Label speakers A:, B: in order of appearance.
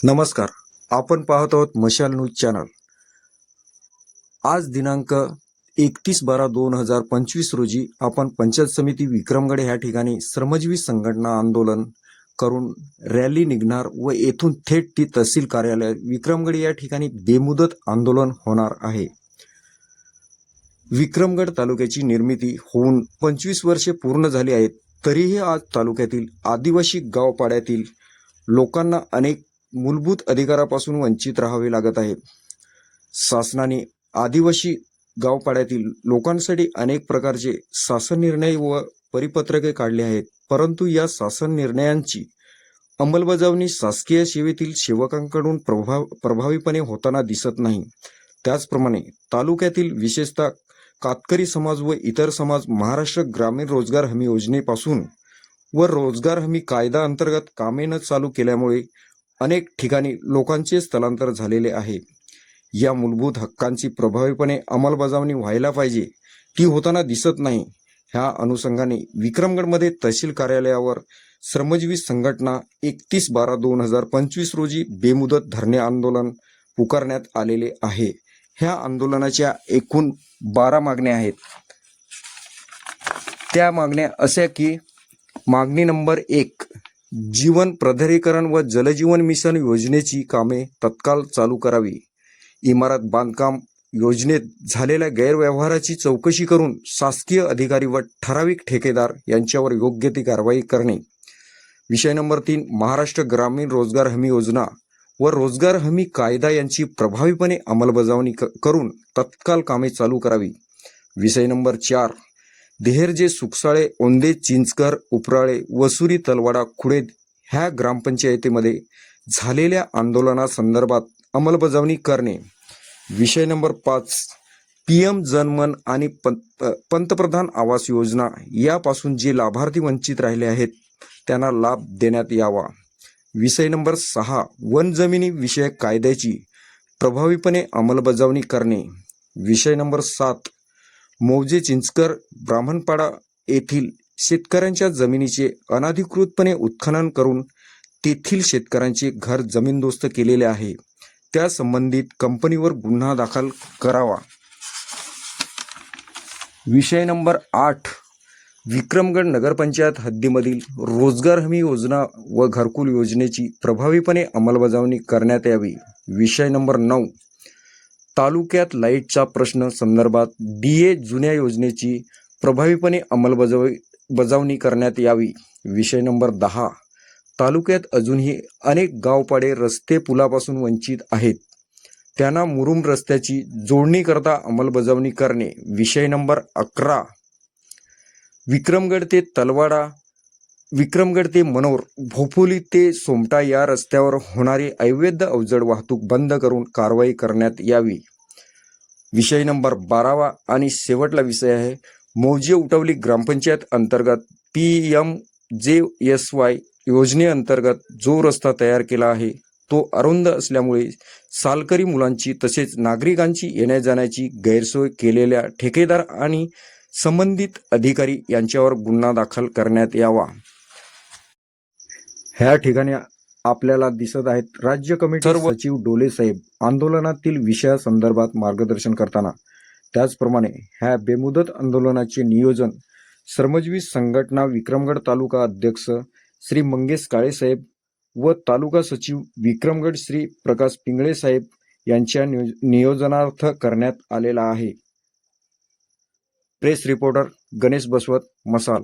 A: नमस्कार. आपण पाहत आहोत मशाल न्यूज चॅनल. आज दिनांक 31/12/2025 रोजी आपण पंचायत समिती विक्रमगड ह्या ठिकाणी श्रमजीवी संघटना आंदोलन करून रॅली निघणार व येथून थेट ती तहसील कार्यालय विक्रमगड या ठिकाणी बेमुदत आंदोलन होणार आहे. विक्रमगड तालुक्याची निर्मिती होऊन 25 वर्षे पूर्ण झाली आहेत, तरीही आज तालुक्यातील आदिवासी गावपाड्यातील लोकांना अनेक मूलभूत अधिकारापासून वंचित राहावे लागत आहे. शासनाने आदिवासी गावपाड्यातील लोकांसाठी अनेक प्रकारचे शासन निर्णय व परिपत्रके काढले आहेत, परंतु या शासन निर्णयांची अंमलबजावणी शासकीय सेवेतील सेवकांकडून प्रभावीपणे होताना दिसत नाही. त्याचप्रमाणे तालुक्यातील विशेषतः कातकरी समाज व इतर समाज महाराष्ट्र ग्रामीण रोजगार हमी योजनेपासून व रोजगार हमी कायदा अंतर्गत कामे न चालू केल्यामुळे अनेक ठिकाणी लोकांचे स्थलांतर झालेले आहे. या मूलभूत हक्कांची प्रभावीपणे अंमलबजावणी व्हायला पाहिजे, ती होताना दिसत नाही. ह्या अनुषंगाने विक्रमगडमध्ये तहसील कार्यालयावर श्रमजीवी संघटना 31/12/2025 रोजी बेमुदत धरणे आंदोलन पुकारण्यात आलेले आहे. ह्या आंदोलनाच्या एकूण 12 मागण्या आहेत. त्या मागण्या अशा की मागणी नंबर 1, जीवन प्रधारीकरण व जलजीवन मिशन योजनेची कामे तत्काळ चालू करावी. इमारत बांधकाम योजनेत झालेल्या गैरव्यवहाराची चौकशी करून शासकीय अधिकारी व ठराविक ठेकेदार यांच्यावर योग्य ती कारवाई करणे. विषय नंबर 3, महाराष्ट्र ग्रामीण रोजगार हमी योजना व रोजगार हमी कायदा यांची प्रभावीपणे अंमलबजावणी करून तत्काळ कामे चालू करावी. विषय नंबर 4, देहरजे, सुकसाळे, ओंदे, चिंचकर, उपराळे, वसुरी, तलवाडा, खुडेद ह्या ग्रामपंचायतीमध्ये झालेल्या आंदोलनासंदर्भात अंमलबजावणी करणे. विषय नंबर 5, PM जनमन आणि पंतप्रधान आवास योजना यापासून जे लाभार्थी वंचित राहिले आहेत त्यांना लाभ देण्यात यावा. विषय नंबर 6, वन जमिनी विषयक कायद्याची प्रभावीपणे अंमलबजावणी करणे. विषय नंबर 7, मौजे, चिंचकर, ब्राह्मणपाडा येथील शेतकऱ्यांच्या जमिनीचे अनधिकृतपणे उत्खनन करून तेथील शेतकऱ्यांचे घर जमीनदोस्त केलेले आहे, त्या संबंधित कंपनीवर गुन्हा दाखल करावा. विषय नंबर 8, विक्रमगड नगरपंचायत हद्दीमधील रोजगार हमी योजना व घरकुल योजनेची प्रभावीपणे अंमलबजावणी करण्यात यावी. विषय नंबर 9, तालुक्यात लाईटचा प्रश्न संदर्भात DA जुन्या योजनेची प्रभावीपणे अंमलबजावणी करण्यात यावी. विषय नंबर 10, तालुक्यात अजूनही अनेक गावपाडे रस्ते पुलापासून वंचित आहेत, त्यांना मुरुम रस्त्याची जोडणी करता अंमलबजावणी करणे. विषय नंबर 11, विक्रमगड ते तलवाडा, विक्रमगड ते मनोर, भोपोली ते सोमटा या रस्त्यावर होणारी अवैध अवजड वाहतूक बंद करून कारवाई करण्यात यावी. विषय नंबर 12 आणि शेवटला विषय आहे, मौजे उटवली ग्रामपंचायत अंतर्गत PMJSY योजनेअंतर्गत जो रस्ता तयार केला आहे तो अरुंद असल्यामुळे सालकरी मुलांची तसेच नागरिकांची येण्या जाण्याची गैरसोय केलेल्या ठेकेदार आणि संबंधित अधिकारी यांच्यावर गुन्हा दाखल करण्यात यावा. ह्या ठिकाणी आपल्याला दिसत आहेत राज्य कमिटी सचिव डोले साहेब आंदोलनातील विषयासंदर्भात मार्गदर्शन करताना. त्याचप्रमाणे ह्या बेमुदत आंदोलनाचे नियोजन श्रमजीवी संघटना विक्रमगड तालुका अध्यक्ष श्री मंगेश काळे साहेब व तालुका सचिव विक्रमगड श्री प्रकाश पिंगळे साहेब यांच्या नियोजनार्थ करण्यात आलेला आहे. प्रेस रिपोर्टर गणेश बसवत, मसाल.